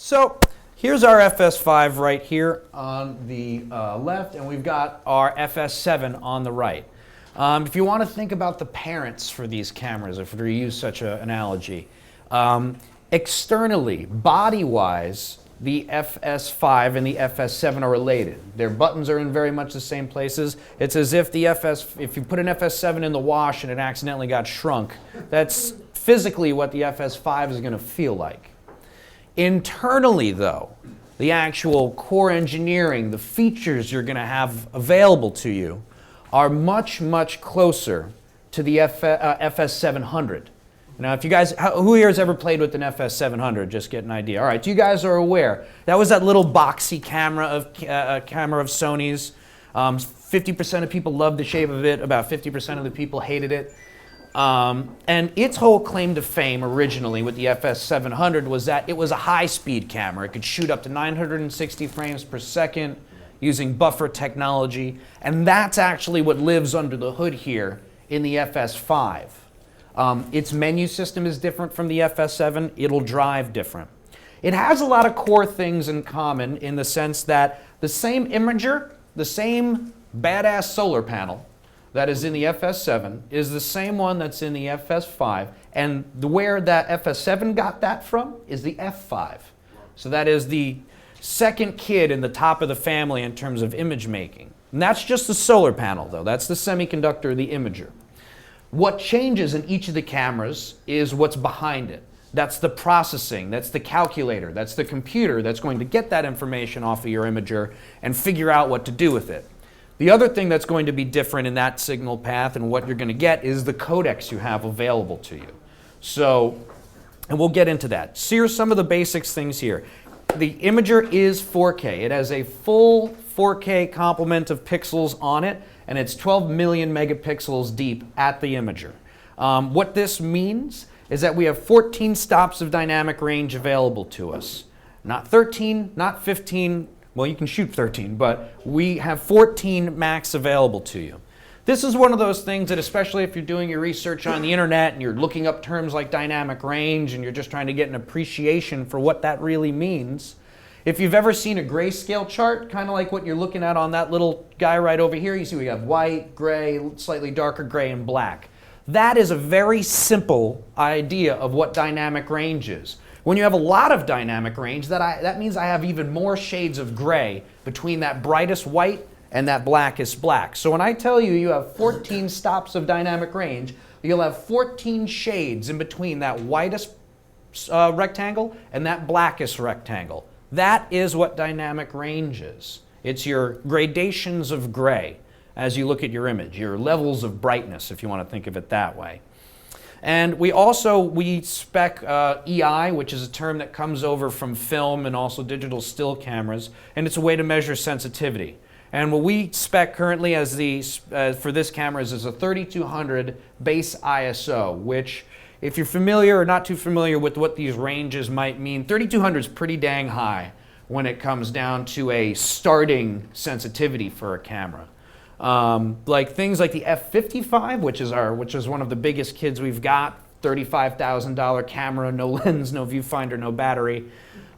So here's our FS5 right here on the left, and we've got our FS7 on the right. If you want to think about the parents for these cameras, if we use such an analogy, externally, body-wise, the FS5 and the FS7 are related. Their buttons are in very much the same places. It's as if if you put an FS7 in the wash and it accidentally got shrunk, that's physically what the FS5 is going to feel like. Internally, though, the actual core engineering, the features you're going to have available to you are much, much closer to the FS700. Now, if you guys, who here has ever played with an FS700? Just get an idea. All right, you guys are aware. That was that little boxy camera of Sony's. 50% of people loved the shape of it. About 50% of the people hated it. And its whole claim to fame originally with the FS700 was that it was a high-speed camera. It could shoot up to 960 frames per second using buffer technology. And that's actually what lives under the hood here in the FS5. Its menu system is different from the FS7. It'll drive different. It has a lot of core things in common in the sense that the same imager, the same badass solar panel that is in the FS7 is the same one that's in the FS5. And where that FS7 got that from is the F5. So that is the second kid in the top of the family in terms of image making. And that's just the solar panel, though. That's the semiconductor, the imager. What changes in each of the cameras is what's behind it. That's the processing, that's the calculator, that's the computer that's going to get that information off of your imager and figure out what to do with it. The other thing that's going to be different in that signal path and what you're going to get is the codecs you have available to you. So, and we'll get into that. So here's some of the basics things here. The imager is 4K. It has a full 4K complement of pixels on it, and it's 12 million megapixels deep at the imager. What this means is that we have 14 stops of dynamic range available to us. Not 13, not 15, well, you can shoot 13, but we have 14 max available to you. This is one of those things that, especially if you're doing your research on the internet and you're looking up terms like dynamic range and you're just trying to get an appreciation for what that really means, if you've ever seen a grayscale chart, kind of like what you're looking at on that little guy right over here, you see we have white, gray, slightly darker gray, and black. That is a very simple idea of what dynamic range is. When you have a lot of dynamic range, that means I have even more shades of gray between that brightest white and that blackest black. So when I tell you you have 14 stops of dynamic range, you'll have 14 shades in between that whitest rectangle and that blackest rectangle. That is what dynamic range is. It's your gradations of gray as you look at your image, your levels of brightness, if you want to think of it that way. And we spec EI, which is a term that comes over from film and also digital still cameras, and it's a way to measure sensitivity. And what we spec currently as for this camera is a 3200 base ISO, which, if you're familiar or not too familiar with what these ranges might mean, 3200 is pretty dang high when it comes down to a starting sensitivity for a camera. Like things like the F55, which is one of the biggest kids we've got, $35,000 camera, no lens, no viewfinder, no battery.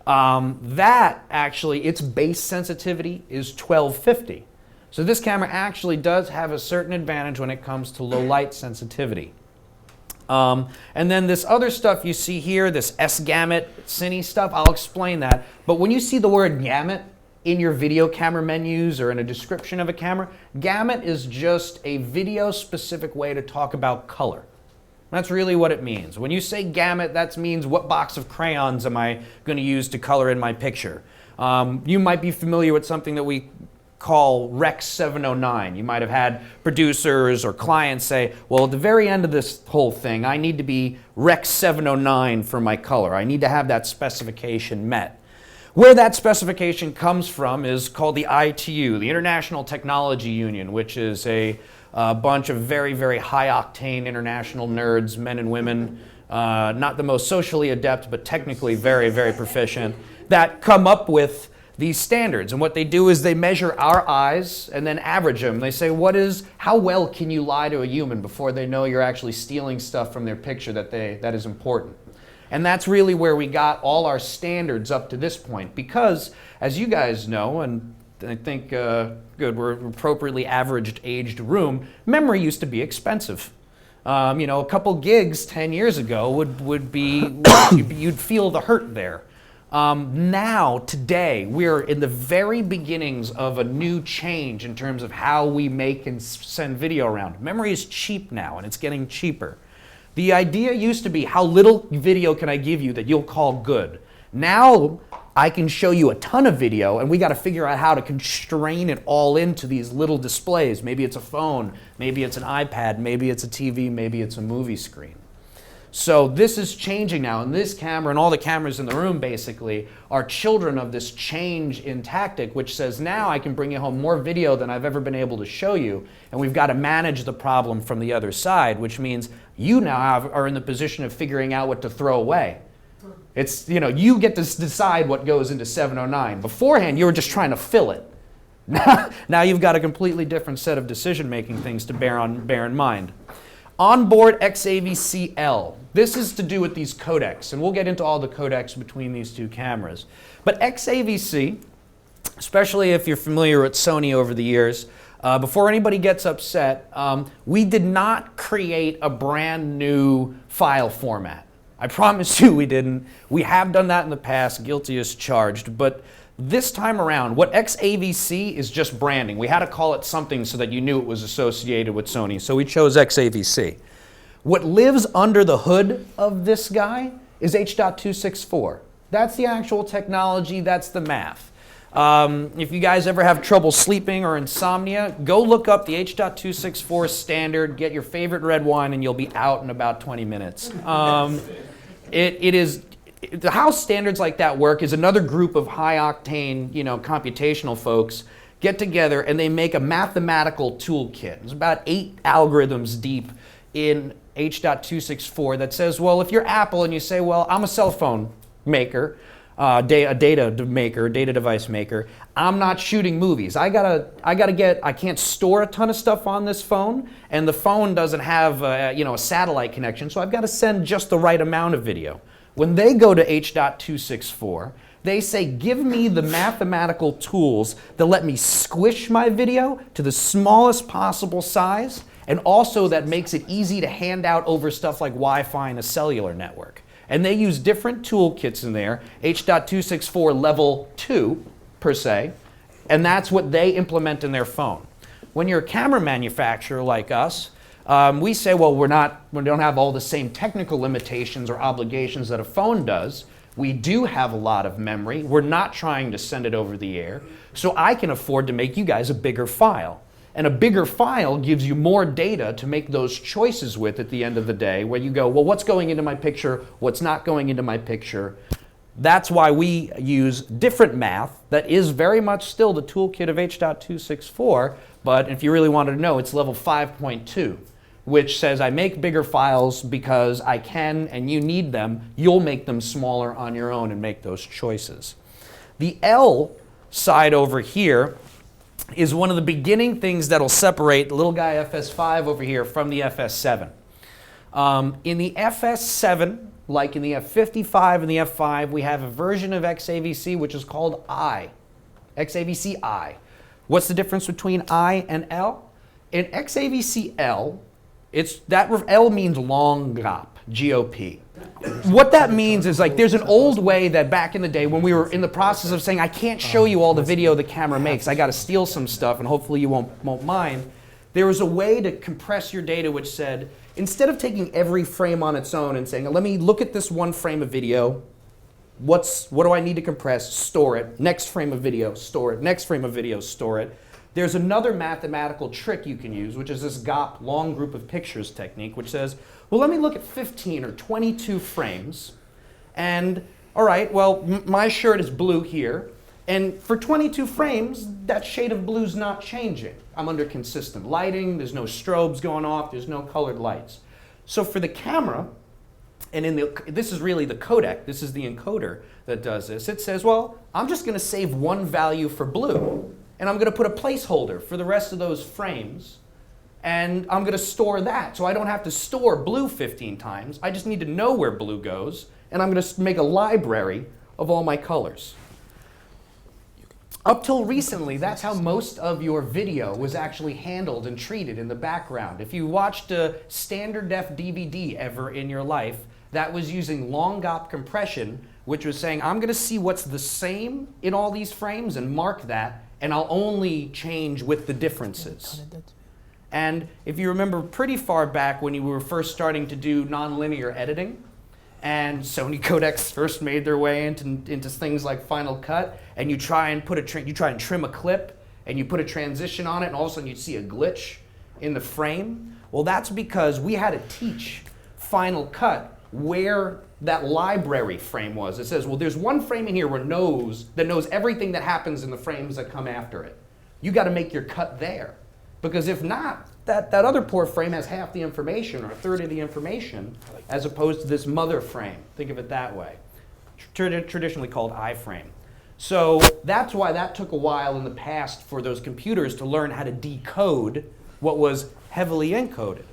That actually, its base sensitivity is 1250. So this camera actually does have a certain advantage when it comes to low light sensitivity. And then this other stuff you see here, this S-gamut, cine stuff, I'll explain that. But when you see the word gamut in your video camera menus or in a description of a camera, gamut is just a video-specific way to talk about color. That's really what it means. When you say gamut, that means what box of crayons am I going to use to color in my picture. You might be familiar with something that we call Rec 709. You might have had producers or clients say, well, at the very end of this whole thing, I need to be Rec 709 for my color. I need to have that specification met. Where that specification comes from is called the ITU, the International Technology Union, which is a bunch of very, very high-octane international nerds, men and women, not the most socially adept, but technically very, very proficient, that come up with these standards. And what they do is they measure our eyes and then average them. They say, how well can you lie to a human before they know you're actually stealing stuff from their picture that is important? And that's really where we got all our standards up to this point. Because, as you guys know, and I think, good, we're appropriately averaged aged room, memory used to be expensive. You know, a couple gigs 10 years ago would be, you'd feel the hurt there. Now, today, we're in the very beginnings of a new change in terms of how we make and send video around. Memory is cheap now, and it's getting cheaper. The idea used to be, how little video can I give you that you'll call good? Now, I can show you a ton of video, and we got to figure out how to constrain it all into these little displays. Maybe it's a phone, maybe it's an iPad, maybe it's a TV, maybe it's a movie screen. So this is changing now, and this camera and all the cameras in the room basically are children of this change in tactic, which says now I can bring you home more video than I've ever been able to show you, and we've got to manage the problem from the other side, which means you now are in the position of figuring out what to throw away. It's, you know, you get to decide what goes into 709. Beforehand, you were just trying to fill it. Now you've got a completely different set of decision-making things to bear in mind. Onboard XAVC-L. This is to do with these codecs, and we'll get into all the codecs between these two cameras. But XAVC, especially if you're familiar with Sony over the years, before anybody gets upset, we did not create a brand new file format. I promise you we didn't. We have done that in the past, guilty as charged, but this time around, what XAVC is just branding. We had to call it something so that you knew it was associated with Sony, so we chose XAVC. What lives under the hood of this guy is H.264. That's the actual technology, that's the math. If you guys ever have trouble sleeping or insomnia, go look up the H.264 standard, get your favorite red wine, and you'll be out in about 20 minutes. How standards like that work is another group of high-octane, you know, computational folks get together and they make a mathematical toolkit. It's about 8 algorithms deep in H.264 that says, well, if you're Apple and you say, well, I'm a cell phone maker, a data device maker, I'm not shooting movies. I can't store a ton of stuff on this phone, and the phone doesn't have a satellite connection, so I've got to send just the right amount of video. When they go to H.264, they say, give me the mathematical tools that let me squish my video to the smallest possible size, and also that makes it easy to hand out over stuff like Wi-Fi and a cellular network. And they use different toolkits in there, H.264 level 2 per se, and that's what they implement in their phone. When you're a camera manufacturer like us, we say, well, we don't have all the same technical limitations or obligations that a phone does. We do have a lot of memory. We're not trying to send it over the air, so I can afford to make you guys a bigger file. And a bigger file gives you more data to make those choices with at the end of the day, where you go, well, what's going into my picture, what's not going into my picture. That's why we use different math that is very much still the toolkit of H.264, but if you really wanted to know, it's level 5.2, which says I make bigger files because I can and you need them. You'll make them smaller on your own and make those choices. The L side over here is one of the beginning things that'll separate the little guy FS5 over here from the FS7. In the FS7, like in the F55 and the F5, we have a version of XAVC which is called I, XAVC-I. What's the difference between I and L? In XAVC-L, L means long GOP, G-O-P. What that means is, like, there's an old way that back in the day when we were in the process of saying, I can't show you all the video the camera makes, I got to steal some stuff and hopefully you won't mind. There was a way to compress your data which said, instead of taking every frame on its own and saying, let me look at this one frame of video, what do I need to compress, store it, next frame of video, store it, next frame of video, store it. There's another mathematical trick you can use, which is this GOP, long group of pictures technique, which says, well, let me look at 15 or 22 frames, and all right, well, my shirt is blue here, and for 22 frames, that shade of blue's not changing. I'm under consistent lighting, there's no strobes going off, there's no colored lights. So for the camera, and this is really the codec, this is the encoder that does this, it says, well, I'm just going to save one value for blue, and I'm going to put a placeholder for the rest of those frames, and I'm going to store that. So I don't have to store blue 15 times. I just need to know where blue goes, and I'm going to make a library of all my colors. Up till recently, that's how most of your video was actually handled and treated in the background. If you watched a standard def DVD ever in your life, that was using long GOP compression, which was saying, I'm going to see what's the same in all these frames and mark that, and I'll only change with the differences. And if you remember pretty far back when you were first starting to do nonlinear editing, and Sony codecs first made their way into things like Final Cut, and you try and trim a clip, and you put a transition on it, and all of a sudden you'd see a glitch in the frame. Well, that's because we had to teach Final Cut where that library frame was. It says, well, there's one frame in here that knows everything that happens in the frames that come after it. You got to make your cut there, because if not, that other poor frame has half the information or a third of the information as opposed to this mother frame. Think of it that way. Traditionally called iframe. So that's why that took a while in the past for those computers to learn how to decode what was heavily encoded.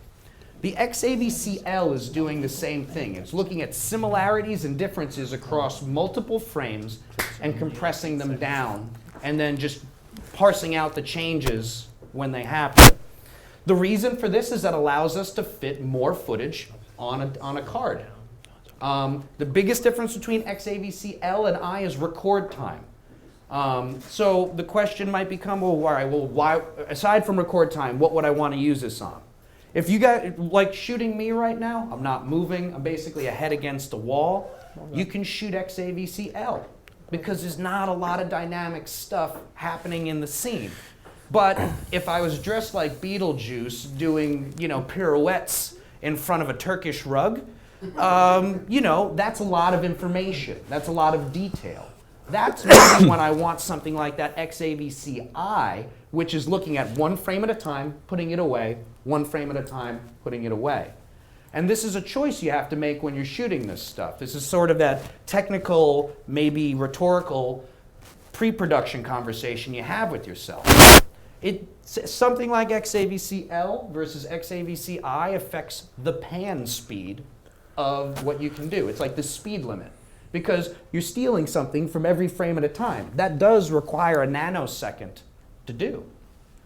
The XAVC-L is doing the same thing. It's looking at similarities and differences across multiple frames and compressing them down and then just parsing out the changes when they happen. The reason for this is that it allows us to fit more footage on a card. The biggest difference between XAVC-L and I is record time. So the question might become, well, why, aside from record time, what would I want to use this on? If you got, like shooting me right now, I'm not moving, I'm basically a head against the wall, you can shoot XAVC-L because there's not a lot of dynamic stuff happening in the scene. But if I was dressed like Beetlejuice doing, pirouettes in front of a Turkish rug, that's a lot of information. That's a lot of detail. That's maybe when I want something like that XAVC-I, which is looking at one frame at a time, putting it away, one frame at a time, putting it away. And this is a choice you have to make when you're shooting this stuff. This is sort of that technical, maybe rhetorical, pre-production conversation you have with yourself. Something like XAVC-L versus XAVC-I affects the pan speed of what you can do. It's like the speed limit, because you're stealing something from every frame at a time. That does require a nanosecond to do.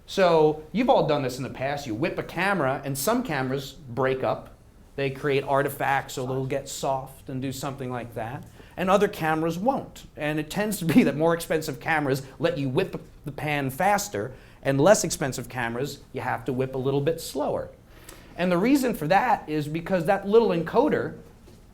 So you've all done this in the past. You whip a camera, and some cameras break up. They create artifacts, or they'll get soft and do something like that. And other cameras won't. And it tends to be that more expensive cameras let you whip the pan faster, and less expensive cameras, you have to whip a little bit slower. And the reason for that is because that little encoder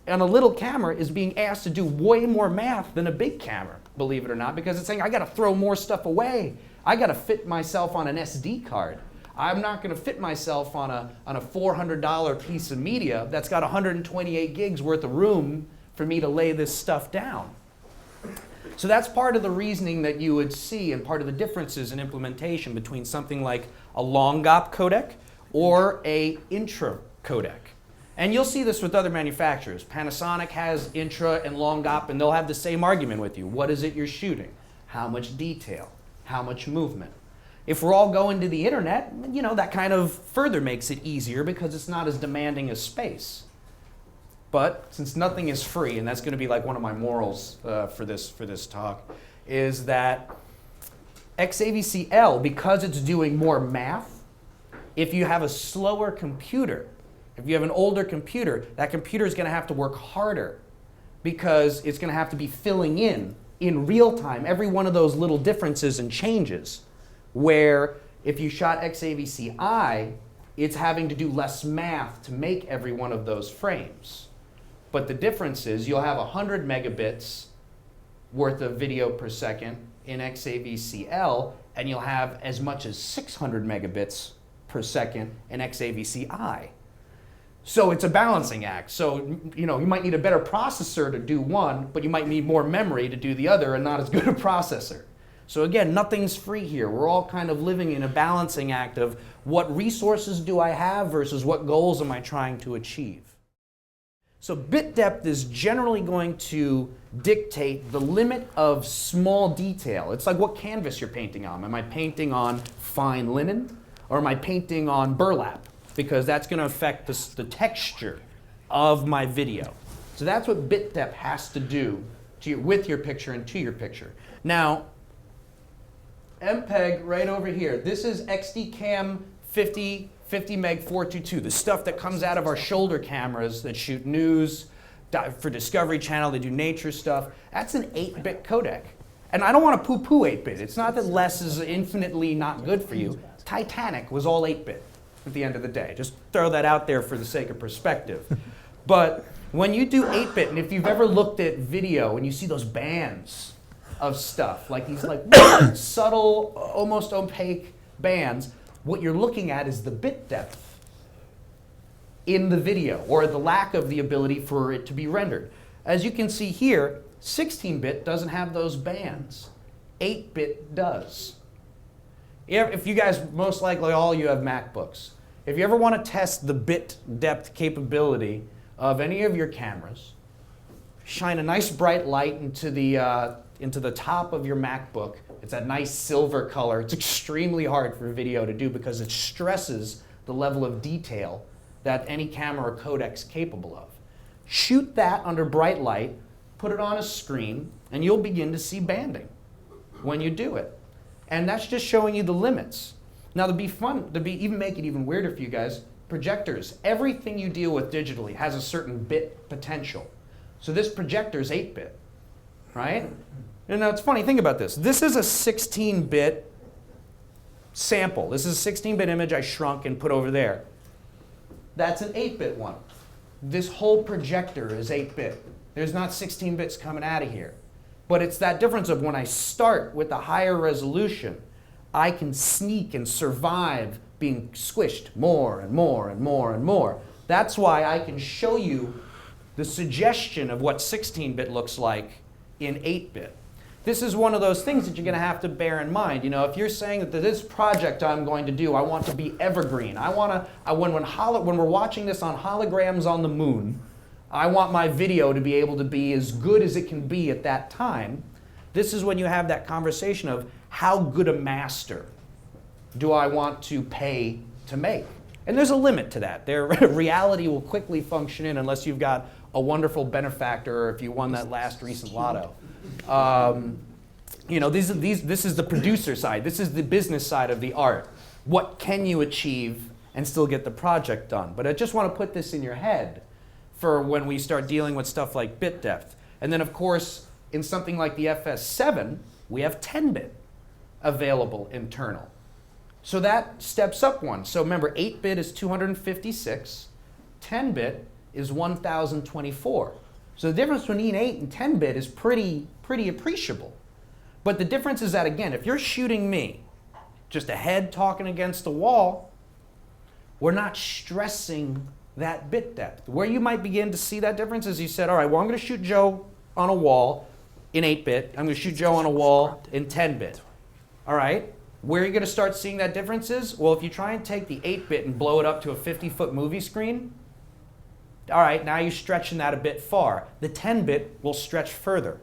on a little camera is being asked to do way more math than a big camera, believe it or not, because it's saying, I got to throw more stuff away. I got to fit myself on an SD card. I'm not going to fit myself on a $400 piece of media that's got 128 gigs worth of room for me to lay this stuff down. So that's part of the reasoning that you would see and part of the differences in implementation between something like a long GOP codec or a intra codec. And you'll see this with other manufacturers. Panasonic has intra and long GOP, and they'll have the same argument with you. What is it you're shooting? How much detail? How much movement? If we're all going to the internet, that kind of further makes it easier because it's not as demanding as space. But since nothing is free, and that's going to be like one of my morals for this talk, is that XAVC-L, because it's doing more math, if you have a slower computer, if you have an older computer, that computer is going to have to work harder because it's going to have to be filling in real time every one of those little differences and changes. Where if you shot XAVC-I, it's having to do less math to make every one of those frames. But the difference is you'll have 100 megabits worth of video per second in XAVC-L, and you'll have as much as 600 megabits per second in XAVC-I. So it's a balancing act. So you might need a better processor to do one, but you might need more memory to do the other and not as good a processor. So again, nothing's free here. We're all kind of living in a balancing act of what resources do I have versus what goals am I trying to achieve. So bit depth is generally going to dictate the limit of small detail. It's like what canvas you're painting on. Am I painting on fine linen or am I painting on burlap? Because that's going to affect the texture of my video. So that's what bit depth has to do with your picture and to your picture. Now, MPEG right over here, this is XD-Cam 50 meg 422, the stuff that comes out of our shoulder cameras that shoot news, for Discovery Channel, they do nature stuff. That's an 8-bit codec. And I don't want to poo-poo 8-bit. It's not that less is infinitely not good for you. Titanic was all 8-bit at the end of the day. Just throw that out there for the sake of perspective. But when you do 8-bit, and if you've ever looked at video and you see those bands of stuff, like these like subtle, almost opaque bands, what you're looking at is the bit depth in the video, or the lack of the ability for it to be rendered. As you can see here, 16-bit doesn't have those bands. 8-bit does. If you guys, most likely all you have MacBooks. If you ever want to test the bit depth capability of any of your cameras, shine a nice bright light into the top of your MacBook. It's that nice silver color. It's extremely hard for video to do because it stresses the level of detail that any camera or codec's capable of. Shoot that under bright light, put it on a screen, and you'll begin to see banding when you do it. And that's just showing you the limits. Now, to be fun, even make it even weirder for you guys, projectors. Everything you deal with digitally has a certain bit potential. So this projector is 8-bit, right? And now it's funny, think about this. This is a 16-bit sample. This is a 16-bit image I shrunk and put over there. That's an 8-bit one. This whole projector is 8-bit. There's not 16 bits coming out of here. But it's that difference of when I start with a higher resolution, I can sneak and survive being squished more and more and more and more. That's why I can show you the suggestion of what 16-bit looks like in 8-bit. This is one of those things that you're going to have to bear in mind. You know, if you're saying that this project I'm going to do, I want to be evergreen. When we're watching this on holograms on the moon, I want my video to be able to be as good as it can be at that time. This is when you have that conversation of how good a master do I want to pay to make? And there's a limit to that. Reality will quickly function in unless you've got a wonderful benefactor or if you won that last recent lotto. You know, this is the producer side. This is the business side of the art. What can you achieve and still get the project done? But I just want to put this in your head for when we start dealing with stuff like bit depth. And then, of course, in something like the FS7, we have 10-bit available internal. So that steps up one. So remember, 8-bit is 256, 10-bit is 1024. So the difference between 8 and 10-bit is pretty appreciable. But the difference is that, again, if you're shooting me, just a head talking against the wall, we're not stressing that bit depth. Where you might begin to see that difference is you said, all right, well, I'm going to shoot Joe on a wall in 8-bit. I'm going to shoot Joe on a wall in 10-bit. All right? Where you're going to start seeing that difference is, well, if you try and take the 8-bit and blow it up to a 50-foot movie screen, all right, now you're stretching that a bit far. The 10-bit will stretch further.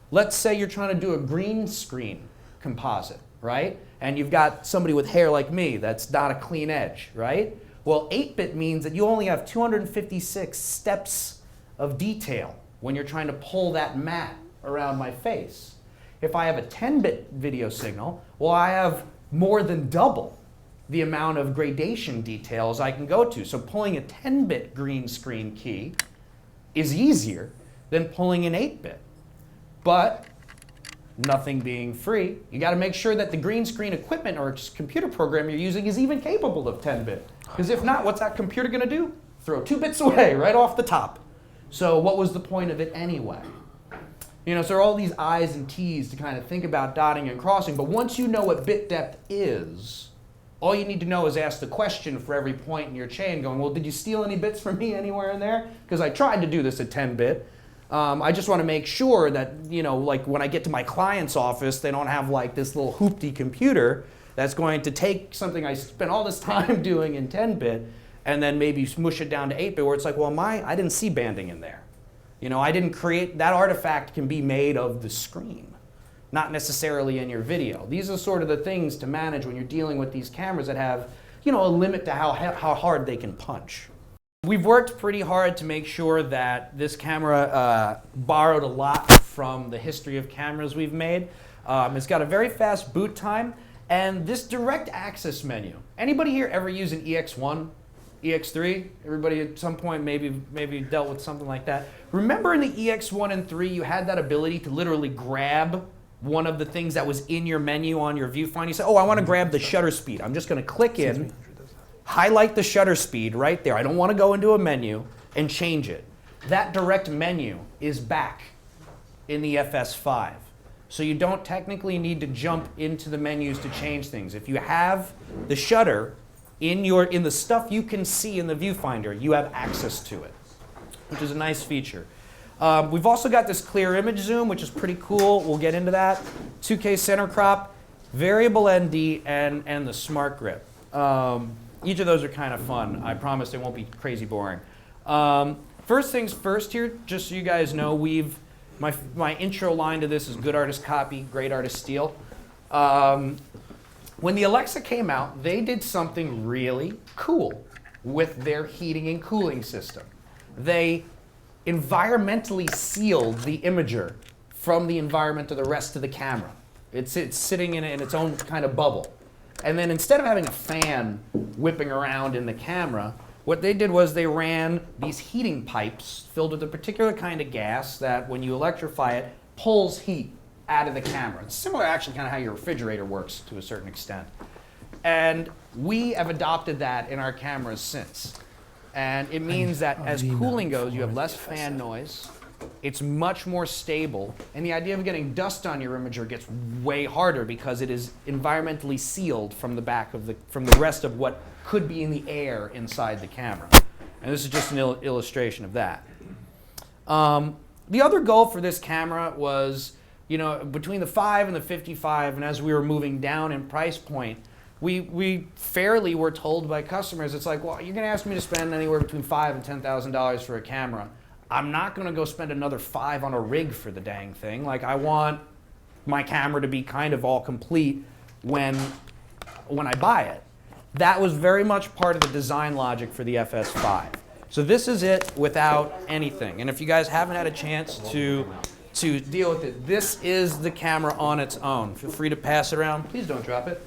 Let's say you're trying to do a green screen composite, right? And you've got somebody with hair like me that's not a clean edge, right? Well, 8-bit means that you only have 256 steps of detail when you're trying to pull that mat around my face. If I have a 10-bit video signal, well, I have more than double the amount of gradation details I can go to. So pulling a 10-bit green screen key is easier than pulling an 8-bit. But nothing being free, you got to make sure that the green screen equipment or computer program you're using is even capable of 10-bit. Because if not, what's that computer going to do? Throw 2 bits away right off the top. So what was the point of it anyway? You know, so there are all these I's and T's to kind of think about dotting and crossing. But once you know what bit depth is, all you need to know is ask the question for every point in your chain going, well, did you steal any bits from me anywhere in there? Because I tried to do this at 10-bit. I just want to make sure that, you know, like when I get to my client's office, they don't have like this little hoopty computer that's going to take something I spent all this time doing in 10-bit and then maybe smush it down to 8-bit where it's like, well, I didn't see banding in there. You know, I didn't create, that artifact can be made of the screen, not necessarily in your video. These are sort of the things to manage when you're dealing with these cameras that have, you know, a limit to how hard they can punch. We've worked pretty hard to make sure that this camera borrowed a lot from the history of cameras we've made. It's got a very fast boot time, and this direct access menu. Anybody here ever use an EX1, EX3? Everybody at some point maybe dealt with something like that. Remember in the EX1 and 3, you had that ability to literally grab one of the things that was in your menu on your viewfinder. You say, oh, I want to grab the shutter speed. I'm just going to click in, highlight the shutter speed right there. I don't want to go into a menu and change it. That direct menu is back in the FS5. So you don't technically need to jump into the menus to change things. If you have the shutter in the stuff you can see in the viewfinder, you have access to it, which is a nice feature. We've also got this clear image zoom, which is pretty cool. We'll get into that. 2K center crop, variable ND, and the smart grip. Each of those are kind of fun. I promise they won't be crazy boring. First things first here, just so you guys know, my intro line to this is good artist copy, great artist steal. When the Alexa came out, they did something really cool with their heating and cooling system. They environmentally sealed the imager from the environment of the rest of the camera. It's sitting in its own kind of bubble. And then instead of having a fan whipping around in the camera, what they did was they ran these heating pipes filled with a particular kind of gas that when you electrify it, pulls heat out of the camera. It's similar actually kind of how your refrigerator works to a certain extent. And we have adopted that in our cameras since. And it means that as cooling goes, you have less fan noise, it's much more stable, and the idea of getting dust on your imager gets way harder because it is environmentally sealed from the rest of what could be in the air inside the camera. And this is just an illustration of that. The other goal for this camera was, between the 5 and the 55, and as we were moving down in price point, we fairly were told by customers, it's like, well, you're going to ask me to spend anywhere between $5,000 and $10,000 for a camera. I'm not going to go spend another $5,000 on a rig for the dang thing. Like, I want my camera to be kind of all complete when I buy it. That was very much part of the design logic for the FS5. So this is it without anything. And if you guys haven't had a chance to deal with it, this is the camera on its own. Feel free to pass it around. Please don't drop it.